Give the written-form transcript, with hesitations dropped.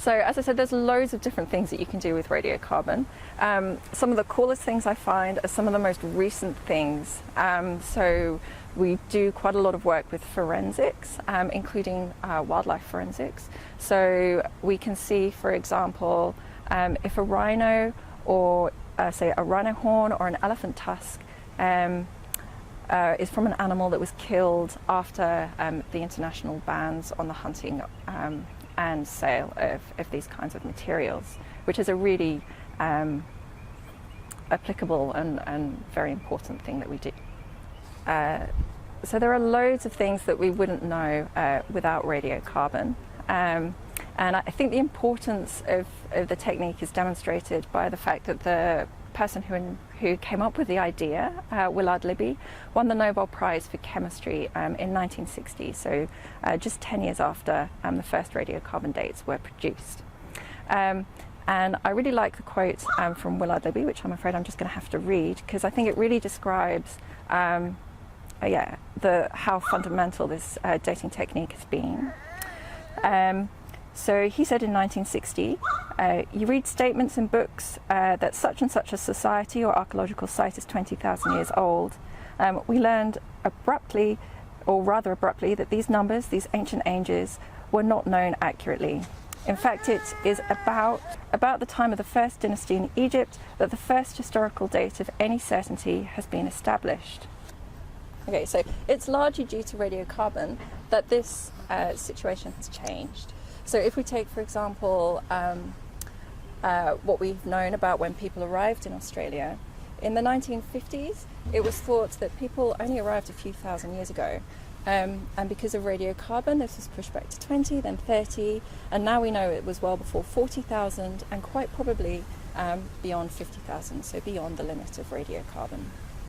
So as I said, there's loads of different things that you can do with radiocarbon. Some of the coolest things I find are some of the most recent things. So we do quite a lot of work with forensics, including wildlife forensics. So we can see, for example, if a rhino or say a rhino horn or an elephant tusk is from an animal that was killed after the international bans on the hunting and sale of these kinds of materials, which is a really applicable and very important thing that we do. So there are loads of things that we wouldn't know without radiocarbon. And I think the importance of the technique is demonstrated by the fact that the person who came up with the idea, Willard Libby, won the Nobel Prize for Chemistry in 1960, so just 10 years after the first radiocarbon dates were produced. And I really like the quote from Willard Libby, which I'm afraid I'm just going to have to read, because I think it really describes how fundamental this dating technique has been. So he said in 1960, you read statements in books that such and such a society or archaeological site is 20,000 years old. We learned abruptly, or rather abruptly, that these numbers, these ancient ages, were not known accurately. In fact, it is about the time of the first dynasty in Egypt that the first historical date of any certainty has been established. Okay, so it's largely due to radiocarbon that this situation has changed. So if we take, for example, what we've known about when people arrived in Australia, in the 1950s, it was thought that people only arrived a few thousand years ago. And because of radiocarbon, this was pushed back to 20, then 30, and now we know it was well before 40,000 and quite probably beyond 50,000, so beyond the limit of radiocarbon.